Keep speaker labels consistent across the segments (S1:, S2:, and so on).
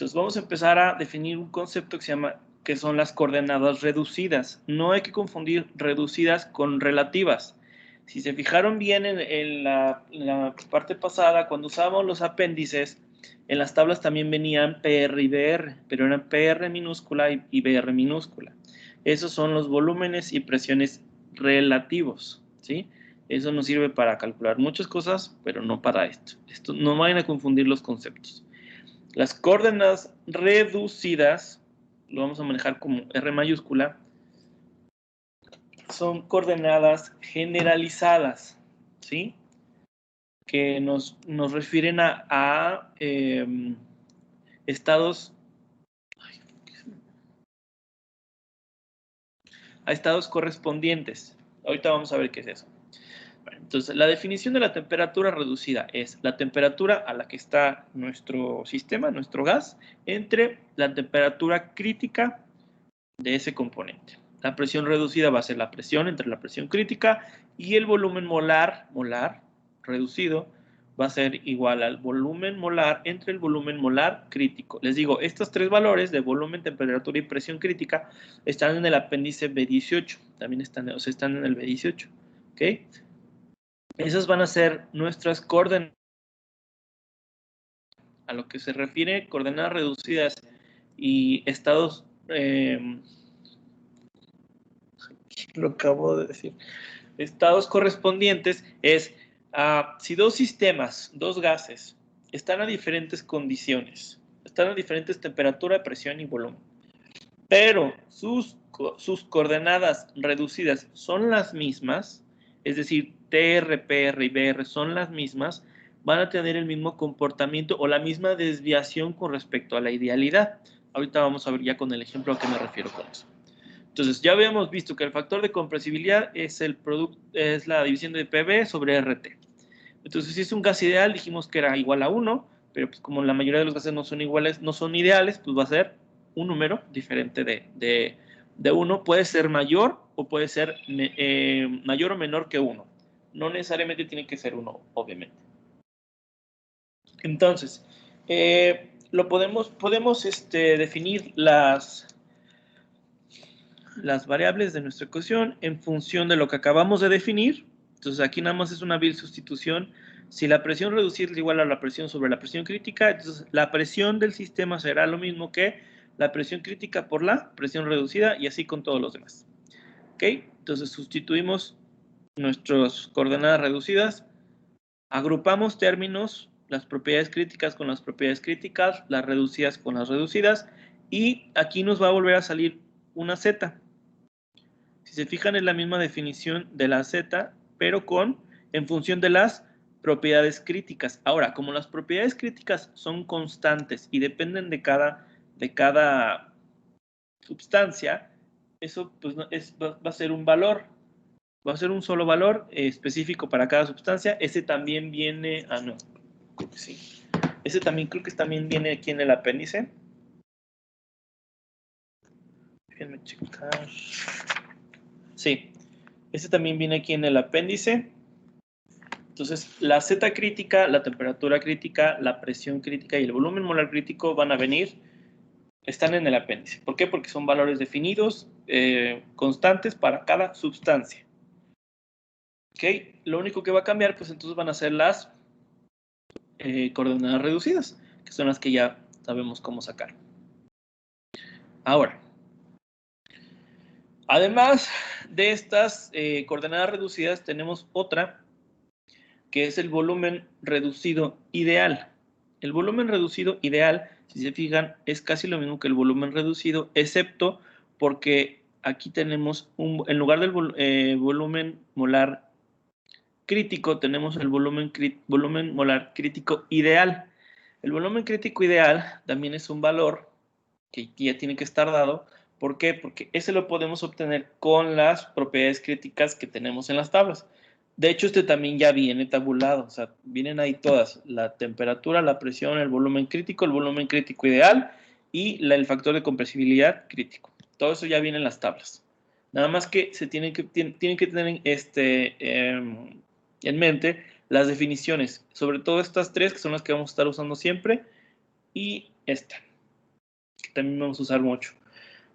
S1: Entonces vamos a empezar a definir un concepto que son las coordenadas reducidas. No hay que confundir reducidas con relativas. Si se fijaron bien en la parte pasada, cuando usábamos los apéndices, en las tablas también venían PR y BR, pero eran PR minúscula y BR minúscula. Esos son los volúmenes y presiones relativos, ¿sí? Eso nos sirve para calcular muchas cosas, pero no para esto. No vayan a confundir los conceptos. Las coordenadas reducidas, lo vamos a manejar como R mayúscula, son coordenadas generalizadas, ¿sí? Que nos refieren a estados correspondientes. Ahorita vamos a ver qué es eso. Entonces, la definición de la temperatura reducida es la temperatura a la que está nuestro sistema, nuestro gas, entre la temperatura crítica de ese componente. La presión reducida va a ser la presión entre la presión crítica y el volumen molar reducido va a ser igual al volumen molar entre el volumen molar crítico. Les digo, estos tres valores de volumen, temperatura y presión crítica están en el apéndice B18. También están en el B18. ¿Ok? Esas van a ser nuestras coordenadas. A lo que se refiere coordenadas reducidas y estados... lo acabo de decir. Estados correspondientes es si dos sistemas, dos gases, están a diferentes condiciones, están a diferentes temperatura, presión y volumen, pero sus coordenadas reducidas son las mismas, es decir, TR, PR y BR son las mismas, van a tener el mismo comportamiento o la misma desviación con respecto a la idealidad. Ahorita vamos a ver ya con el ejemplo a qué me refiero con eso. Entonces, ya habíamos visto que el factor de compresibilidad es la división de PV sobre RT. Entonces, si es un gas ideal, dijimos que era igual a 1, pero pues como la mayoría de los gases no son iguales, no son ideales, pues va a ser un número diferente de 1. Puede ser mayor o puede ser mayor o menor que 1. No necesariamente tiene que ser 1, obviamente. Entonces, podemos definir las variables de nuestra ecuación en función de lo que acabamos de definir. Entonces aquí nada más es una vil sustitución. Si la presión reducida es igual a la presión sobre la presión crítica, entonces la presión del sistema será lo mismo que la presión crítica por la presión reducida y así con todos los demás. ¿Ok? Entonces sustituimos nuestras coordenadas reducidas, agrupamos términos, las propiedades críticas con las propiedades críticas, las reducidas con las reducidas, y aquí nos va a volver a salir una Z. Si se fijan, es la misma definición de la Z, pero en función de las propiedades críticas. Ahora, como las propiedades críticas son constantes y dependen de cada sustancia, eso pues, va a ser un valor. Va a ser un solo valor específico para cada sustancia. Ese también viene... no, creo que sí. Ese también creo que también viene aquí en el apéndice. Déjenme checar. Sí, ese también viene aquí en el apéndice. Entonces, la Z crítica, la temperatura crítica, la presión crítica y el volumen molar crítico están en el apéndice. ¿Por qué? Porque son valores definidos, constantes para cada sustancia. ¿Ok? Lo único que va a cambiar, pues entonces van a ser las coordenadas reducidas, que son las que ya sabemos cómo sacar. Ahora, además de estas coordenadas reducidas, tenemos otra, que es el volumen reducido ideal. El volumen reducido ideal, si se fijan, es casi lo mismo que el volumen reducido, excepto porque aquí tenemos, en lugar del volumen molar crítico, tenemos el volumen molar crítico ideal. El volumen crítico ideal también es un valor que ya tiene que estar dado. ¿Por qué? Porque ese lo podemos obtener con las propiedades críticas que tenemos en las tablas. De hecho, este también ya viene tabulado, o sea, vienen ahí todas, la temperatura, la presión, el volumen crítico ideal y el factor de compresibilidad crítico. Todo eso ya viene en las tablas. Nada más que se tienen que tener en mente las definiciones, sobre todo estas tres que son las que vamos a estar usando siempre y esta. que también vamos a usar mucho.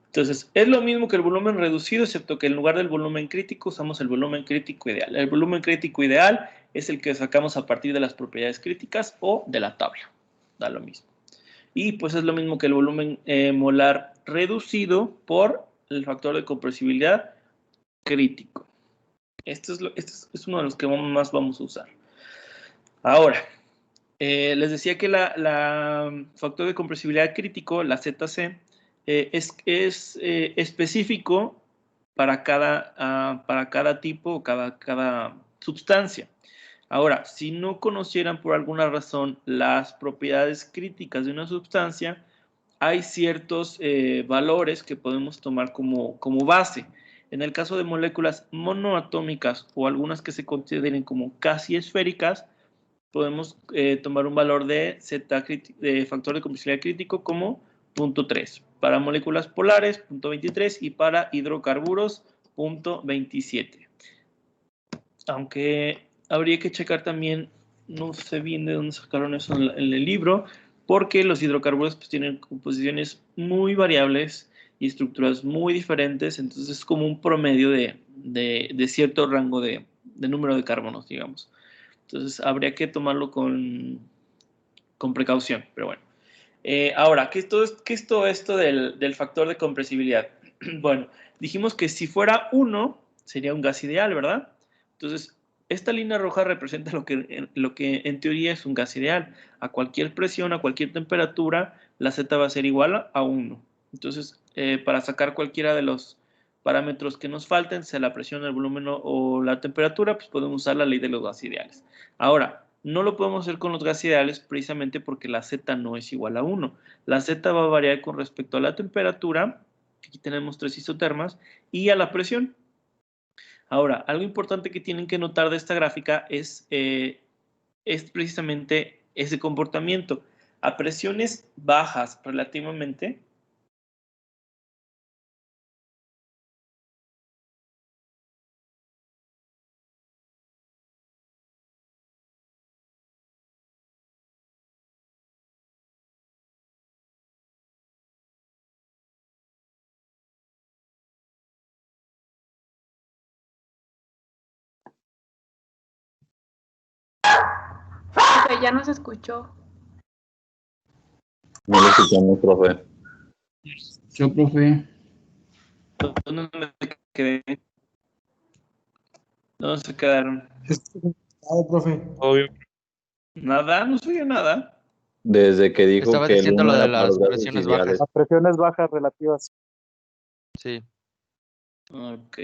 S1: Entonces, es lo mismo que el volumen reducido, excepto que en lugar del volumen crítico usamos el volumen crítico ideal. El volumen crítico ideal es el que sacamos a partir de las propiedades críticas o de la tabla. Da lo mismo. Y pues es lo mismo que el volumen molar reducido por el factor de compresibilidad crítico. Este es uno de los que más vamos a usar. Ahora, les decía que la factor de compresibilidad crítico, la ZC, es específico para cada tipo o cada sustancia. Ahora, si no conocieran por alguna razón las propiedades críticas de una sustancia, hay ciertos valores que podemos tomar como base. En el caso de moléculas monoatómicas o algunas que se consideren como casi esféricas, podemos tomar un valor de Z de factor de compresibilidad crítico como 0.3. Para moléculas polares, 0.23 y para hidrocarburos, 0.27. Aunque habría que checar también, no sé bien de dónde sacaron eso en el libro, porque los hidrocarburos pues, tienen composiciones muy variables y estructuras muy diferentes, entonces es como un promedio de cierto rango de número de carbonos, digamos. Entonces habría que tomarlo con precaución, pero bueno. Ahora, ¿qué es todo esto del factor de compresibilidad? Bueno, dijimos que si fuera 1, sería un gas ideal, ¿verdad? Entonces, esta línea roja representa lo que en teoría es un gas ideal. A cualquier presión, a cualquier temperatura, la Z va a ser igual a 1. Entonces, para sacar cualquiera de los parámetros que nos falten, sea la presión, el volumen o la temperatura, pues podemos usar la ley de los gas ideales. Ahora, no lo podemos hacer con los gas ideales precisamente porque la Z no es igual a 1. La Z va a variar con respecto a la temperatura, aquí tenemos 3 isotermas, y a la presión. Ahora, algo importante que tienen que notar de esta gráfica es precisamente ese comportamiento. A presiones bajas relativamente,
S2: Ya no se escuchó.
S3: No lo escuchamos, profe.
S4: Yo, profe.
S1: ¿dónde me quedé? ¿Dónde se quedaron?
S4: Profe.
S5: Obvio.
S1: Nada, no se oye nada.
S3: Desde que dijo
S5: Estaba
S3: que el
S5: diciendo
S3: uno
S5: lo de
S3: era para
S5: las
S3: los gases
S5: presiones
S3: ideales.
S5: bajas.
S6: Las presiones bajas relativas.
S5: Sí.
S1: Ok.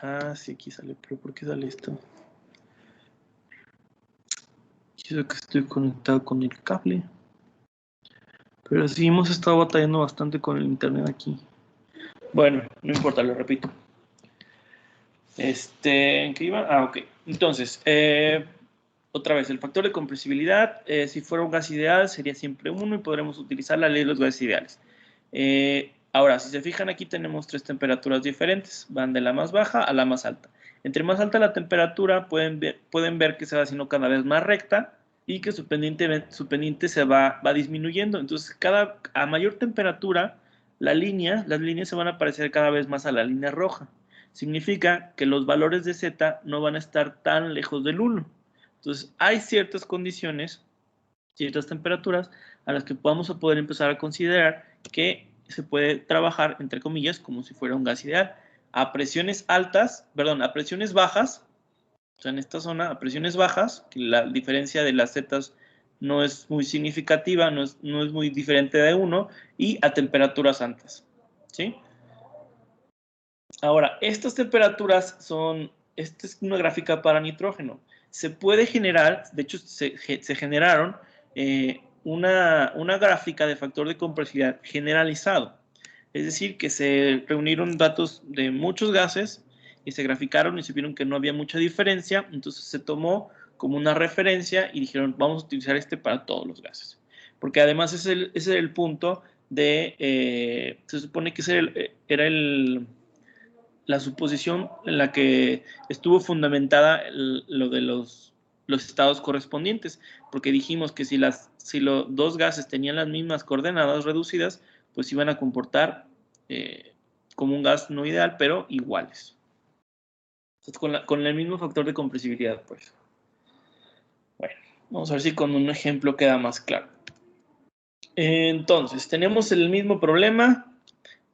S1: Ah, sí, aquí sale. ¿Pero por qué sale esto? Yo que estoy conectado con el cable. Pero sí hemos estado batallando bastante con el internet aquí. Bueno, no importa, lo repito. ¿En qué iba? Ah, ok. Entonces, otra vez, el factor de compresibilidad, si fuera un gas ideal, sería siempre 1 y podremos utilizar la ley de los gases ideales. Ahora, si se fijan, aquí tenemos 3 temperaturas diferentes. Van de la más baja a la más alta. Entre más alta la temperatura, pueden ver que se va haciendo cada vez más recta y que su pendiente se va disminuyendo. Entonces, a mayor temperatura, las líneas se van a parecer cada vez más a la línea roja. Significa que los valores de Z no van a estar tan lejos del 1. Entonces, hay ciertas condiciones, ciertas temperaturas a las que vamos a poder empezar a considerar que se puede trabajar, entre comillas, como si fuera un gas ideal. A presiones bajas, o sea, en esta zona, a presiones bajas, que la diferencia de las zetas no es muy significativa, no es muy diferente de 1, y a temperaturas altas, ¿sí? Ahora, estas temperaturas esta es una gráfica para nitrógeno. Se puede generar, de hecho se generaron una gráfica de factor de compresibilidad generalizado. Es decir, que se reunieron datos de muchos gases y se graficaron y se vieron que no había mucha diferencia, entonces se tomó como una referencia y dijeron, vamos a utilizar este para todos los gases. Porque además ese es el punto de, se supone que ese era la suposición en la que estuvo fundamentada lo de los estados correspondientes, porque dijimos que si los dos gases tenían las mismas coordenadas reducidas, pues iban a comportar como un gas no ideal, pero iguales. Entonces, con el mismo factor de compresibilidad, pues. Bueno, vamos a ver si con un ejemplo queda más claro. Entonces, tenemos el mismo problema,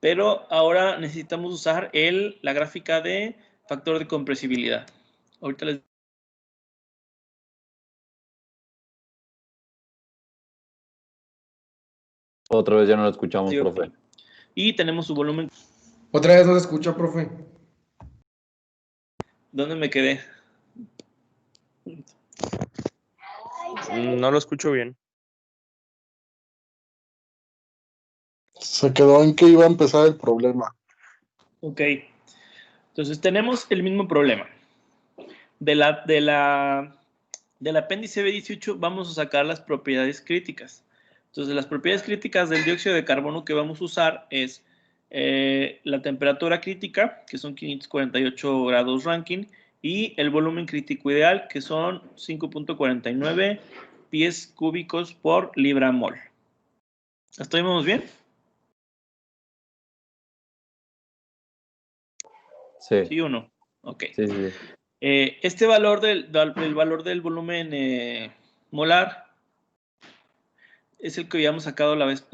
S1: pero ahora necesitamos usar la gráfica de factor de compresibilidad. Ahorita les...
S3: Otra vez ya no lo escuchamos,
S1: Sí,
S3: profe.
S1: Y tenemos su volumen.
S4: Otra vez no se escucha, profe.
S1: ¿Dónde me quedé?
S5: No lo escucho bien.
S7: Se quedó en que iba a empezar el problema.
S1: Ok. Entonces tenemos el mismo problema. Del apéndice B18 vamos a sacar las propiedades críticas. Entonces las propiedades críticas del dióxido de carbono que vamos a usar es la temperatura crítica, que son 548 grados Rankine, y el volumen crítico ideal, que son 5.49 pies cúbicos por libra mol. ¿Hasta ahí vamos bien?
S3: Sí.
S1: ¿Sí o no? Ok.
S3: Sí, sí.
S1: Este valor el valor del volumen molar es el que habíamos sacado la vez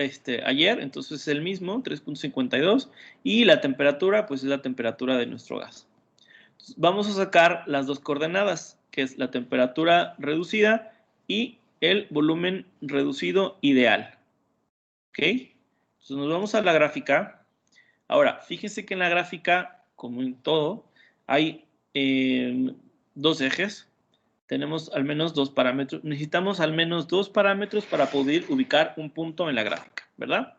S1: ayer, entonces es el mismo, 3.52, y la temperatura, pues es la temperatura de nuestro gas. Entonces, vamos a sacar las dos coordenadas, que es la temperatura reducida y el volumen reducido ideal. ¿Ok? Entonces nos vamos a la gráfica. Ahora, fíjense que en la gráfica, como en todo, hay dos ejes. Tenemos al menos dos parámetros. Necesitamos al menos dos parámetros para poder ubicar un punto en la gráfica, ¿verdad?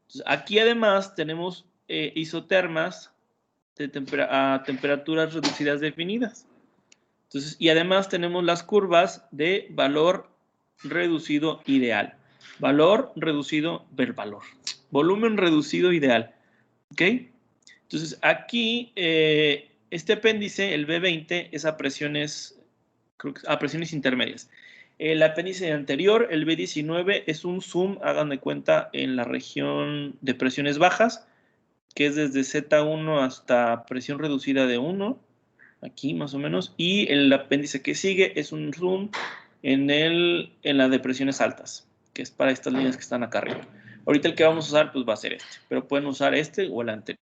S1: Entonces, aquí además tenemos isotermas a temperaturas reducidas definidas. Entonces, y además tenemos las curvas de valor reducido ideal. Valor reducido, volumen reducido ideal. ¿Ok? Entonces, aquí, este apéndice, el B20, es a presiones intermedias. El apéndice anterior, el B19, es un zoom, hagan de cuenta, en la región de presiones bajas, que es desde Z1 hasta presión reducida de 1, aquí más o menos, y el apéndice que sigue es un zoom en la de presiones altas, que es para estas líneas que están acá arriba. Ahorita el que vamos a usar pues va a ser este, pero pueden usar este o el anterior.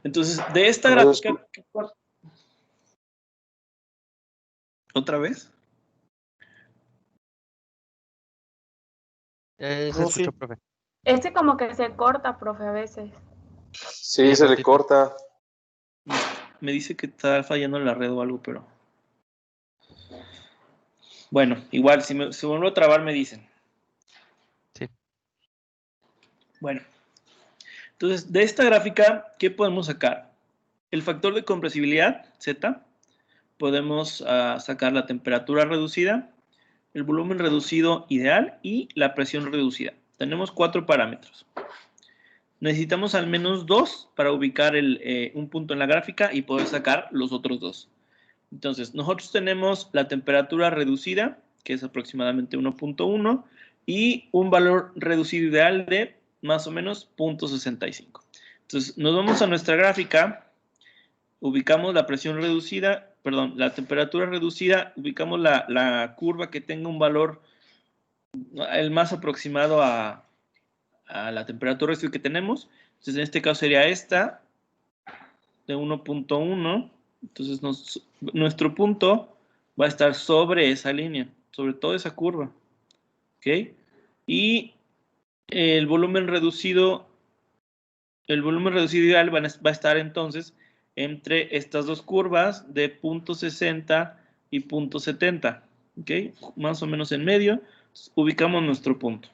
S1: Entonces, de esta gráfica... ¿Otra vez?
S5: Se escuchó, profe.
S2: Este como que se corta, profe, a veces.
S7: Sí, se le corta.
S1: Me dice que está fallando la red o algo, pero... Bueno, igual, si vuelvo a trabar me dicen.
S5: Sí.
S1: Bueno. Entonces, de esta gráfica, ¿qué podemos sacar? El factor de compresibilidad, Z. Podemos sacar la temperatura reducida, el volumen reducido ideal y la presión reducida. Tenemos 4 parámetros. Necesitamos al menos 2 para ubicar un punto en la gráfica y poder sacar los otros 2. Entonces, nosotros tenemos la temperatura reducida, que es aproximadamente 1.1, y un valor reducido ideal de más o menos 0.65. Entonces, nos vamos a nuestra gráfica, ubicamos la presión reducida, perdón, la temperatura reducida, ubicamos la curva que tenga un valor el más aproximado a la temperatura reducida que tenemos. Entonces, en este caso sería esta, de 1.1. Entonces, nuestro punto va a estar sobre esa línea, sobre toda esa curva. ¿Ok? Y el volumen reducido ideal va a estar entonces entre estas dos curvas de 0.60 y 0.70. ¿Ok? Más o menos en medio, ubicamos nuestro punto.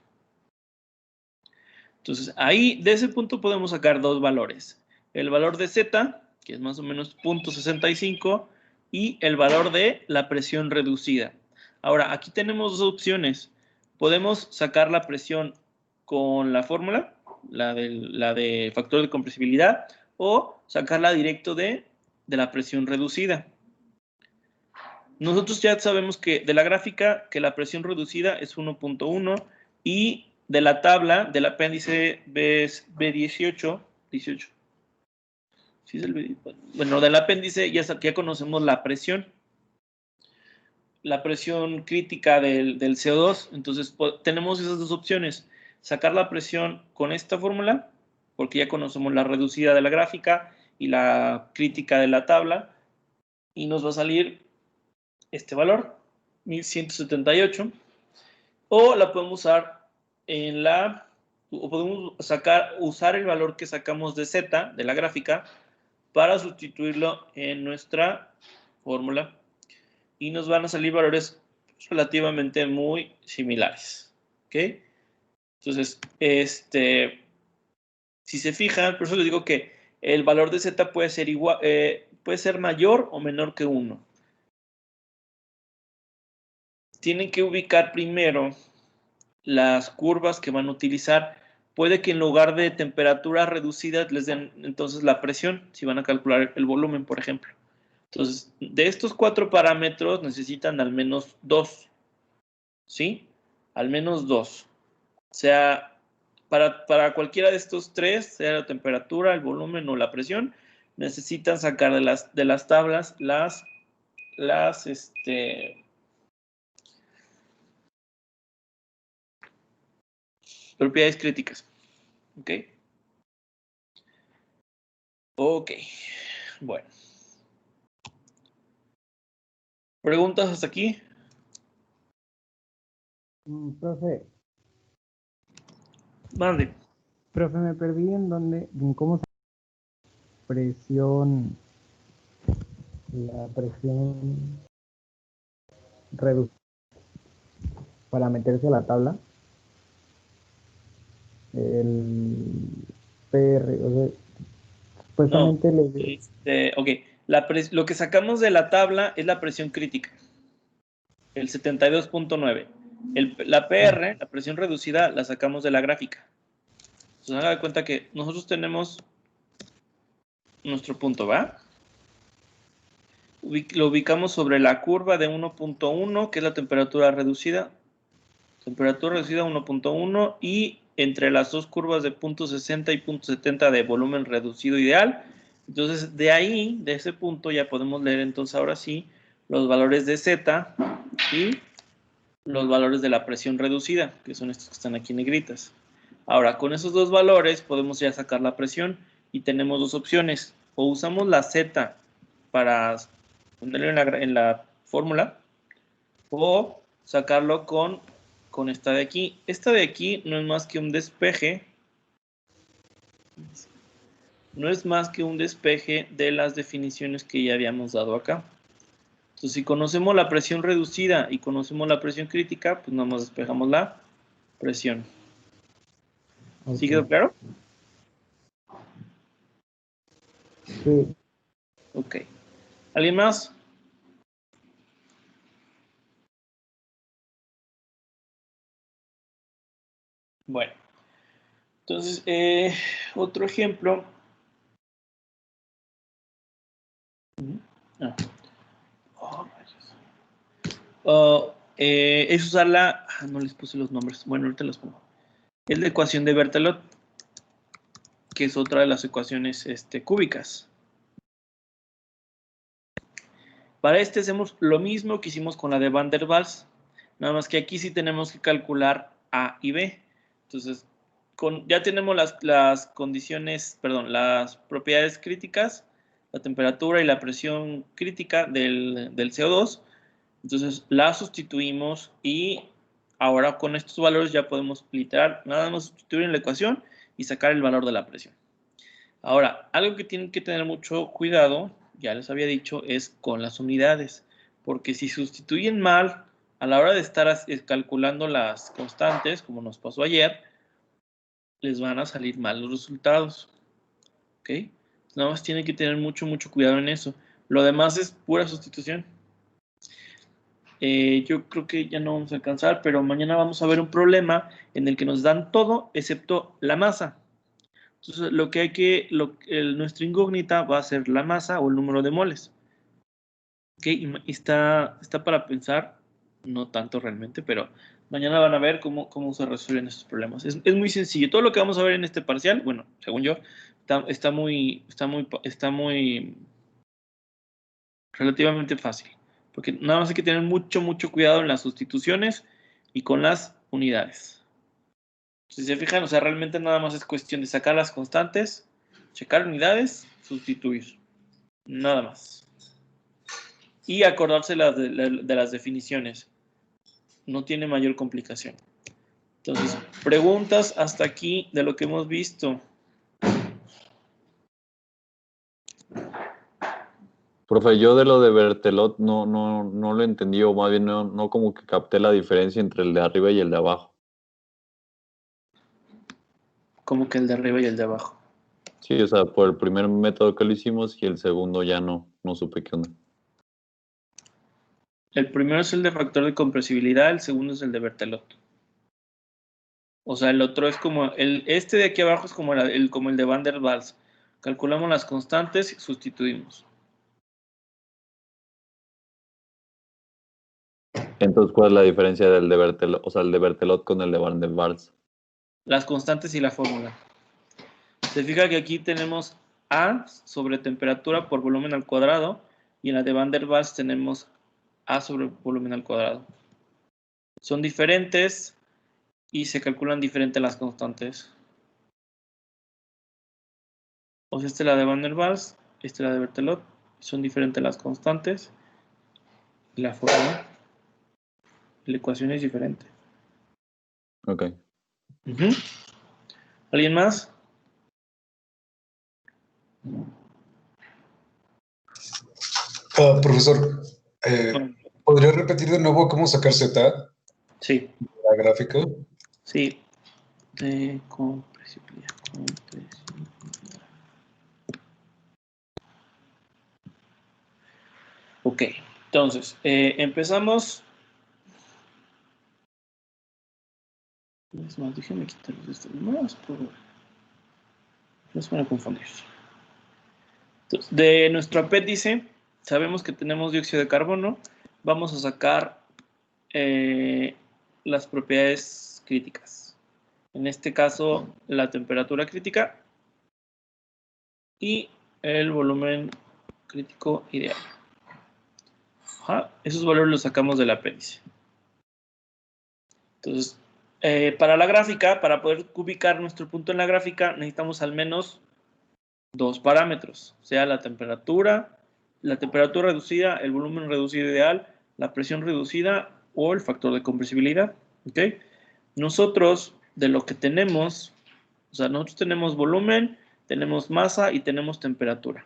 S1: Entonces, ahí, de ese punto podemos sacar dos valores. El valor de Z, que es más o menos 0.65, y el valor de la presión reducida. Ahora, aquí tenemos dos opciones. Podemos sacar la presión con la fórmula, la de factor de compresibilidad, o sacarla directo de la presión reducida. Nosotros ya sabemos que de la gráfica, que la presión reducida es 1.1 Y de la tabla, del apéndice B18, 18. ¿Sí es el B? Bueno, del apéndice ya conocemos la presión. La presión crítica del CO2. Entonces, tenemos esas dos opciones. Sacar la presión con esta fórmula, porque ya conocemos la reducida de la gráfica y la crítica de la tabla. Y nos va a salir este valor, 1178. O la podemos usar o podemos usar el valor que sacamos de Z, de la gráfica, para sustituirlo en nuestra fórmula. Y nos van a salir valores relativamente muy similares. ¿Ok? Entonces, si se fijan, por eso les digo que el valor de Z puede ser igual, puede ser mayor o menor que 1. Tienen que ubicar primero las curvas que van a utilizar. Puede que en lugar de temperatura reducida les den entonces la presión, si van a calcular el volumen, por ejemplo. Entonces, de estos 4 parámetros necesitan al menos 2. ¿Sí? Al menos 2. O sea, para cualquiera de estos 3, sea la temperatura, el volumen o la presión, necesitan sacar de las tablas las propiedades críticas. ¿Ok? Ok. Bueno. ¿Preguntas hasta aquí?
S8: Profe,
S1: Mande.
S8: profe, me perdí en cómo se la presión reducida para meterse a la tabla. El PR, o sea, supuestamente
S1: No, ok, lo que sacamos de la tabla es la presión crítica, el 72.9. La PR, la presión reducida, la sacamos de la gráfica. Entonces, haga de cuenta que nosotros tenemos nuestro punto, ¿va? Lo ubicamos sobre la curva de 1.1, que es la temperatura reducida. Temperatura reducida 1.1 y entre las dos curvas de 0.60 y 0.70 de volumen reducido ideal. Entonces, de ahí, de ese punto, ya podemos leer entonces ahora sí los valores de Z y los valores de la presión reducida, que son estos que están aquí negritas. Ahora, con esos dos valores podemos ya sacar la presión y tenemos dos opciones. O usamos la Z para ponerlo en la fórmula o sacarlo con esta de aquí. Esta de aquí no es más que un despeje. No es más que un despeje de las definiciones que ya habíamos dado acá. Entonces, si conocemos la presión reducida y conocemos la presión crítica, pues nada más despejamos la presión. ¿Sí quedó claro?
S8: Sí.
S1: Ok. ¿Alguien más? Bueno. Entonces, otro ejemplo. Es usar la... no les puse los nombres. Bueno, ahorita los pongo. Es la ecuación de Berthelot, que es otra de las ecuaciones cúbicas. Para hacemos lo mismo que hicimos con la de Van der Waals, nada más que aquí sí tenemos que calcular A y B. Entonces, ya tenemos las condiciones, perdón, las propiedades críticas, la temperatura y la presión crítica del CO2. Entonces, la sustituimos y ahora con estos valores ya podemos literal, nada más sustituir en la ecuación y sacar el valor de la presión. Ahora, algo que tienen que tener mucho cuidado, ya les había dicho, es con las unidades. Porque si sustituyen mal, a la hora de estar calculando las constantes, como nos pasó ayer, les van a salir mal los resultados. ¿Ok? Nada más tienen que tener mucho cuidado en eso. Lo demás es pura sustitución. Yo creo que ya no vamos a alcanzar, pero mañana vamos a ver un problema en el que nos dan todo excepto la masa. Entonces, nuestra incógnita va a ser la masa o el número de moles. ¿Ok? Y está para pensar, no tanto realmente, pero Mañana van a ver cómo se resuelven estos problemas. Es muy sencillo. Todo lo que vamos a ver en este parcial, bueno, según yo, está muy relativamente fácil. Porque nada más hay que tener mucho cuidado en las sustituciones y con las unidades. Si se fijan, o sea, realmente nada más es cuestión de sacar las constantes, checar unidades, sustituir. Nada más. Y acordarse de las definiciones. No tiene mayor complicación. Entonces, preguntas hasta aquí de lo que hemos visto.
S3: Profe, yo de lo de Berthelot no lo entendí, o más bien no como que capté la diferencia entre el de arriba y el de abajo.
S1: Como que el de arriba y el de abajo.
S3: Sí, o sea, por el primer método que lo hicimos y el segundo ya no supe qué onda.
S1: El primero es el de factor de compresibilidad, el segundo es el de Berthelot. O sea, el otro es como, este de aquí abajo es como el de Van der Waals. Calculamos las constantes y sustituimos.
S3: Entonces, ¿cuál es la diferencia del de Berthelot, o sea, el de Berthelot con el de Van der Waals?
S1: Las constantes y la fórmula. Se fija que aquí tenemos A sobre temperatura por volumen al cuadrado y en la de Van der Waals tenemos A sobre volumen al cuadrado. Son diferentes y se calculan diferente las constantes. O sea, esta es la de Van der Waals, esta es la de Berthelot. Son diferentes las constantes y la fórmula. La ecuación es diferente.
S3: Ok.
S1: ¿Alguien más?
S4: Profesor, ¿podría repetir de nuevo cómo sacar Z?
S1: Sí.
S4: La gráfica.
S1: Sí. Compresibilidad. Ok. Entonces, empezamos. Es más, déjenme quitarlos de estos más. No se van a confundir. Entonces, de nuestro apéndice, sabemos que tenemos dióxido de carbono. Vamos a sacar las propiedades críticas. En este caso, la temperatura crítica y el volumen crítico ideal. Esos valores los sacamos del apéndice. Entonces, para la gráfica, para poder ubicar nuestro punto en la gráfica, necesitamos al menos dos parámetros, sea la temperatura reducida, el volumen reducido ideal, la presión reducida o el factor de compresibilidad. ¿Okay? Nosotros, de lo que tenemos, o sea, nosotros tenemos volumen, tenemos masa y tenemos temperatura.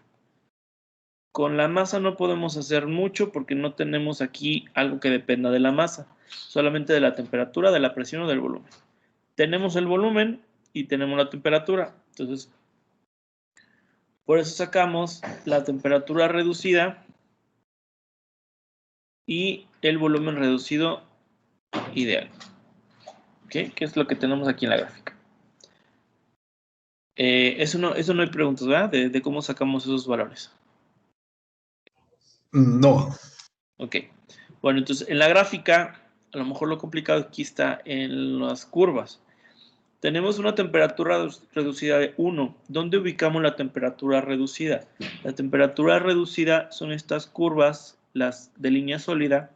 S1: Con la masa no podemos hacer mucho porque no tenemos aquí algo que dependa de la masa, solamente de la temperatura, de la presión o del volumen. Tenemos el volumen y tenemos la temperatura. Entonces, por eso sacamos la temperatura reducida y el volumen reducido ideal. ¿Okay? ¿Qué es lo que tenemos aquí en la gráfica? Eso no hay preguntas, ¿verdad? De cómo sacamos esos valores.
S4: No.
S1: Ok. Bueno, entonces en la gráfica, a lo mejor lo complicado aquí está en las curvas. Tenemos una temperatura reducida de 1. ¿Dónde ubicamos la temperatura reducida? La temperatura reducida son estas curvas, las de línea sólida,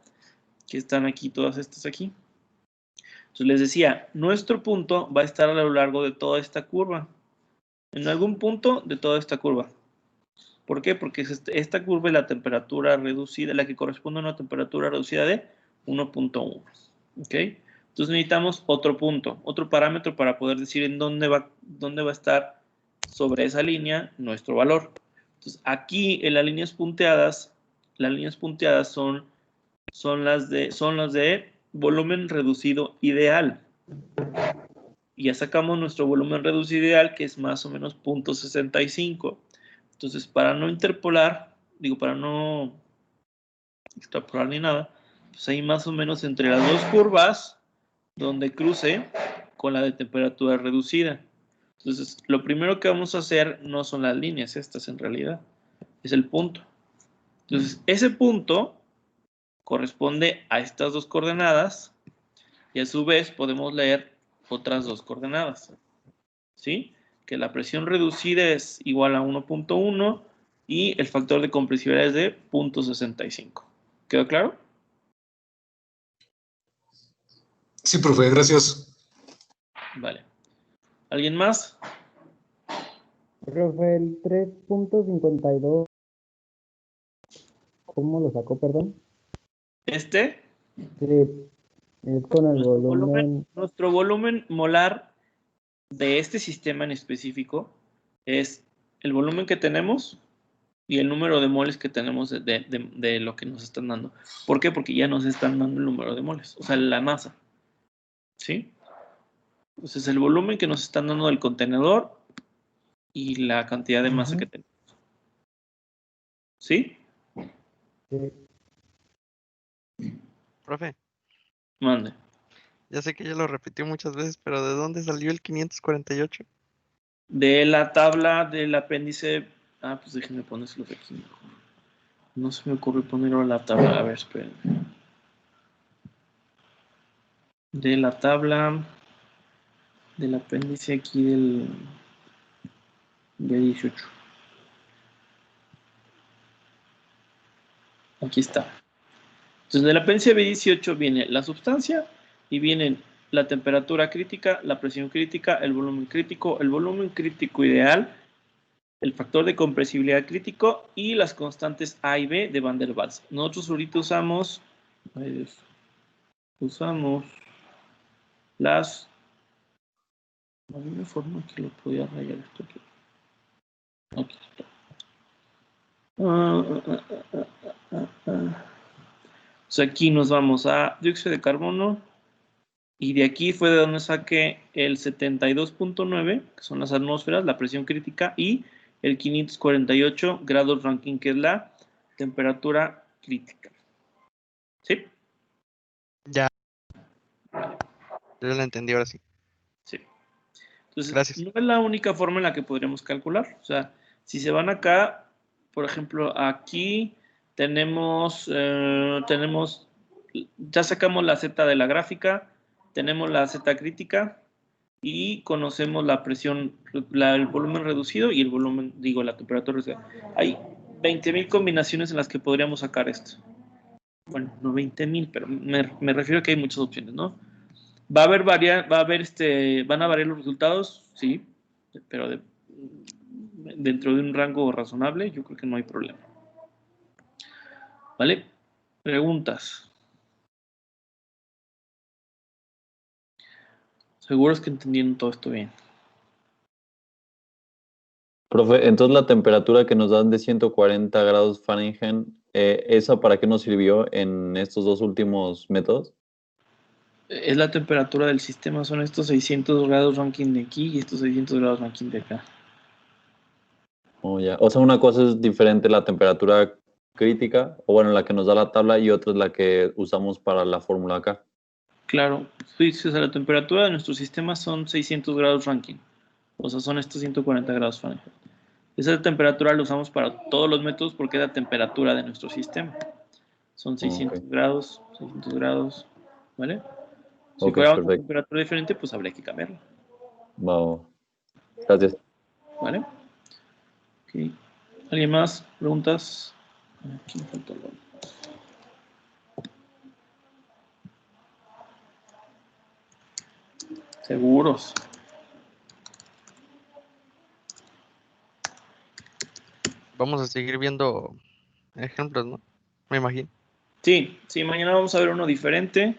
S1: que están aquí, todas estas aquí. Entonces les decía, nuestro punto va a estar a lo largo de toda esta curva. En algún punto de toda esta curva. ¿Por qué? Porque esta curva es la temperatura reducida, la que corresponde a una temperatura reducida de 1.1. ¿Ok? Entonces necesitamos otro punto, otro parámetro para poder decir en dónde va a estar sobre esa línea nuestro valor. Entonces aquí en las líneas punteadas son las de volumen reducido ideal. Y ya sacamos nuestro volumen reducido ideal, que es más o menos 0.65. Entonces, para no interpolar, para no extrapolar ni nada, pues ahí más o menos entre las dos curvas, donde cruce con la de temperatura reducida. Entonces, lo primero que vamos a hacer no son las líneas estas en realidad, es el punto. Entonces, ese punto corresponde a estas dos coordenadas Y a su vez podemos leer otras dos coordenadas, ¿sí? Que la presión reducida es igual a 1.1 y el factor de compresibilidad es de 0.65. ¿Quedó claro?
S4: Sí, profe, gracias.
S1: Vale. ¿Alguien más?
S8: Profe, el 3.52, ¿cómo lo sacó, perdón?
S1: Este,
S8: Sí, es con el volumen.
S1: nuestro volumen molar de este sistema en específico es el volumen que tenemos y el número de moles que tenemos de lo que nos están dando. ¿Por qué? Porque ya nos están dando el número de moles, o sea, la masa. ¿Sí? Entonces, el volumen que nos están dando del contenedor y la cantidad de masa que tenemos. ¿Sí?
S8: Sí.
S5: Profe,
S1: Mande.
S5: ya sé que ya lo repitió muchas veces, pero ¿de dónde salió el 548?
S1: De la tabla del apéndice. Ah, pues déjenme ponérselo de aquí mejor. No se me ocurre ponerlo en la tabla. A ver, esperen. De la tabla del apéndice aquí del B18. Aquí está. Entonces, del apéndice B18 viene la sustancia y vienen la temperatura crítica, la presión crítica, el volumen crítico ideal, el factor de compresibilidad crítico y las constantes A y B de Van der Waals. Nosotros ahorita usamos las... Había una forma que lo podía rayar esto aquí. Aquí está. O sea, aquí nos vamos a dióxido de carbono y de aquí fue de donde saqué el 72.9, que son las atmósferas, la presión crítica, y el 548 grados Rankine, que es la temperatura crítica. ¿Sí?
S5: Ya, yo lo entendí ahora sí.
S1: Sí. Entonces,
S5: Gracias.
S1: no es la única forma en la que podríamos calcular. O sea, si se van acá, por ejemplo, aquí tenemos, ya sacamos la Z de la gráfica, tenemos la Z crítica y conocemos la presión, el volumen reducido y el volumen, digo, la temperatura reducida. Hay 20.000 combinaciones en las que podríamos sacar esto. Bueno, no 20.000, pero me refiero a que hay muchas opciones, ¿no? Van a variar los resultados, sí, pero dentro de un rango razonable, yo creo que no hay problema. ¿Vale? Preguntas. Seguros que entendieron todo esto bien.
S3: Profe, entonces la temperatura que nos dan de 140 grados Fahrenheit, ¿esa para qué nos sirvió en estos dos últimos métodos?
S1: Es la temperatura del sistema, son estos 600 grados Rankine de aquí y estos 600 grados Rankine de acá.
S3: Oh, ya. O sea, una cosa es diferente la temperatura crítica, o bueno, la que nos da la tabla, y otra es la que usamos para la fórmula acá.
S1: Claro, sí, o sea, la temperatura de nuestro sistema son 600 grados Rankine. O sea, son estos 140 grados Fahrenheit. Esa temperatura la usamos para todos los métodos porque es la temperatura de nuestro sistema. Son 600
S3: Ok,
S1: grados, ¿vale? Si
S3: ok,
S1: fuera una
S3: perfecto.
S1: temperatura diferente, pues habría que cambiarla,
S3: Va, va. Gracias.
S1: ¿vale? Ok. ¿Alguien más? ¿Preguntas? Aquí me falta algo. Seguros.
S5: Vamos a seguir viendo ejemplos, ¿no? Me imagino.
S1: Sí, sí, mañana vamos a ver uno diferente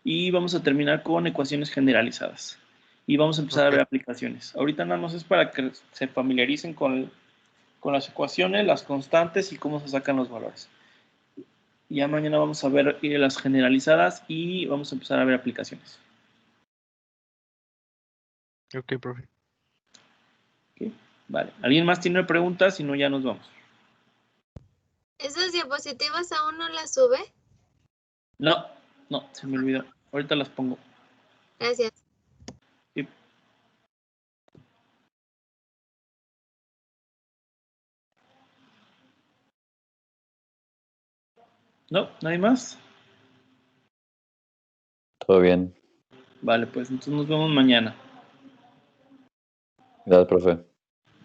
S1: y vamos a terminar con ecuaciones generalizadas. Y vamos a empezar a ver
S5: Ok.
S1: aplicaciones. Ahorita nada más es para que se familiaricen con las ecuaciones, las constantes y cómo se sacan los valores. Ya mañana vamos a ver las generalizadas y vamos a empezar a ver aplicaciones.
S5: Ok, profe.
S1: ¿Ok? Vale. ¿Alguien más tiene preguntas? Si no, ya nos vamos.
S9: ¿Esas diapositivas aún no las sube?
S1: No, no, se me olvidó. Ahorita las pongo.
S9: Gracias.
S1: Sí. ¿No? ¿Nadie más?
S3: Todo bien.
S1: Vale, pues entonces nos vemos mañana.
S3: Gracias, profe.